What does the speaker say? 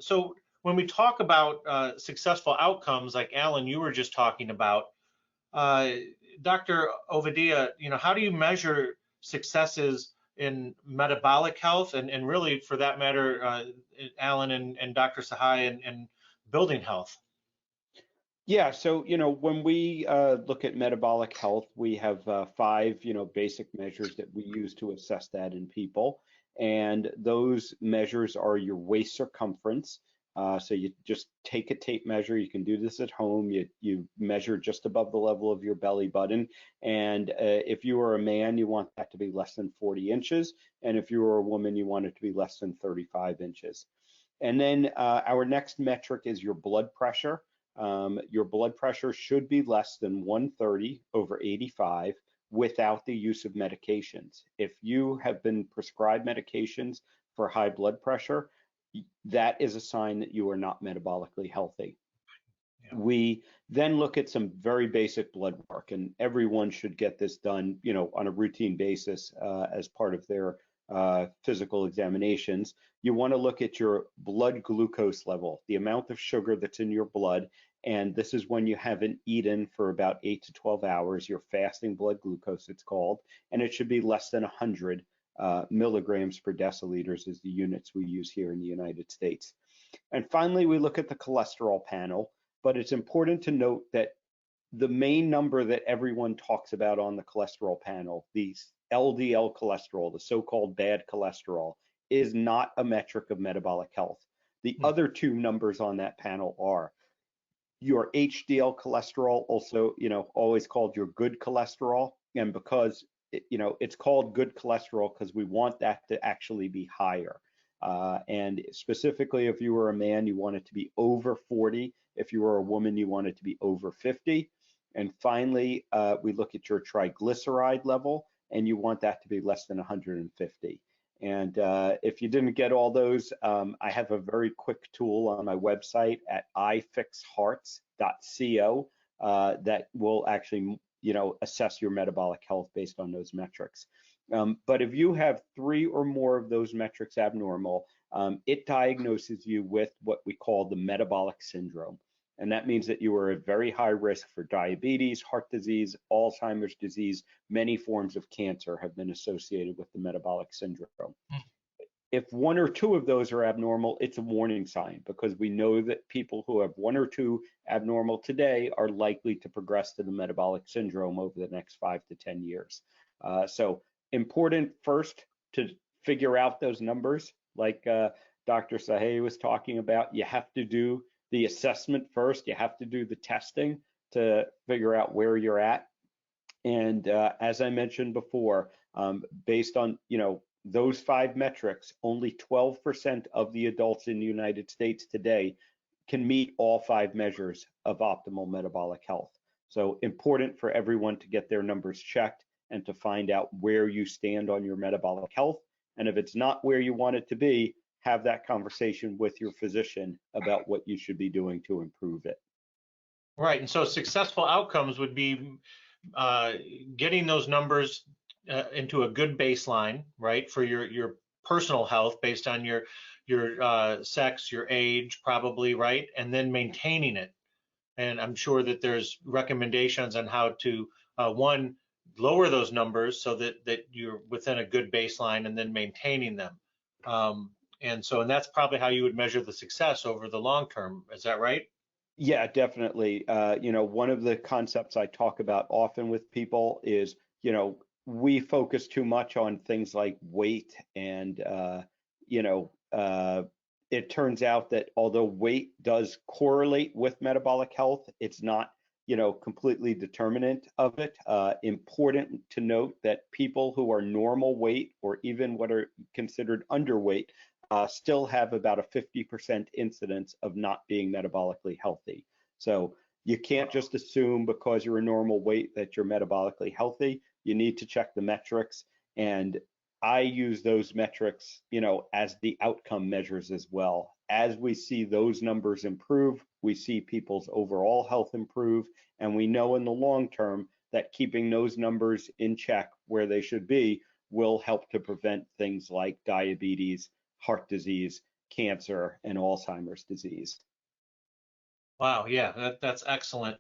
So when we talk about successful outcomes, like Alan, you were just talking about, uh, Dr. Ovadia, how do you measure successes in metabolic health and really, for that matter, Alan and Dr. Sahai and building health? Yeah, so when we look at metabolic health, we have five basic measures that we use to assess that in people, and those measures are your waist circumference. So you just take a tape measure. You can do this at home. You measure just above the level of your belly button, and if you are a man, you want that to be less than 40 inches, and if you are a woman, you want it to be less than 35 inches. And then our next metric is your blood pressure. Your blood pressure should be less than 130/85 without the use of medications. If you have been prescribed medications for high blood pressure, that is a sign that you are not metabolically healthy. Yeah. We then look at some very basic blood work, and everyone should get this done, on a routine basis as part of their physical examinations. You want to look at your blood glucose level, the amount of sugar that's in your blood, and this is when you haven't eaten for about 8 to 12 hours, your fasting blood glucose, it's called, and it should be less than 100 milligrams per deciliters is the units we use here in the United States. And finally, we look at the cholesterol panel, but it's important to note that the main number that everyone talks about on the cholesterol panel, the LDL cholesterol, the so-called bad cholesterol, is not a metric of metabolic health. The other two numbers on that panel are your HDL cholesterol, also, always called your good cholesterol. And because, it's called good cholesterol because we want that to actually be higher. And specifically, if you were a man, you want it to be over 40. If you were a woman, you want it to be over 50. And finally, we look at your triglyceride level, and you want that to be less than 150. And if you didn't get all those, I have a very quick tool on my website at ifixhearts.co that will actually, assess your metabolic health based on those metrics. But if you have 3 or more of those metrics abnormal, it diagnoses you with what we call the metabolic syndrome. And that means that you are at very high risk for diabetes, heart disease, Alzheimer's disease. Many forms of cancer have been associated with the metabolic syndrome. If 1 or 2 of those are abnormal, it's a warning sign, because we know that people who have 1 or 2 abnormal today are likely to progress to the metabolic syndrome over the next 5 to 10 years. So important first to figure out those numbers, like Dr. Sahai was talking about. You have to do the assessment first. You have to do the testing to figure out where you're at. And as I mentioned before, based on those 5 metrics, only 12% of the adults in the United States today can meet all 5 measures of optimal metabolic health. So important for everyone to get their numbers checked and to find out where you stand on your metabolic health. And if it's not where you want it to be, have that conversation with your physician about what you should be doing to improve it. Right. And so successful outcomes would be getting those numbers into a good baseline, right, for your personal health based on your sex, your age, probably, right, and then maintaining it. And I'm sure that there's recommendations on how to one, lower those numbers so that you're within a good baseline, and then maintaining them. And that's probably how you would measure the success over the long term. Is that right? Yeah, definitely. One of the concepts I talk about often with people is, we focus too much on things like weight, and it turns out that although weight does correlate with metabolic health, it's not, completely determinant of it. Important to note that people who are normal weight, or even what are considered underweight, still have about a 50% incidence of not being metabolically healthy. So you can't just assume because you're a normal weight that you're metabolically healthy. You need to check the metrics, and I use those metrics, as the outcome measures as well. As we see those numbers improve, we see people's overall health improve, and we know in the long term that keeping those numbers in check where they should be will help to prevent things like diabetes, heart disease, cancer and Alzheimer's disease. Wow, yeah, that's excellent.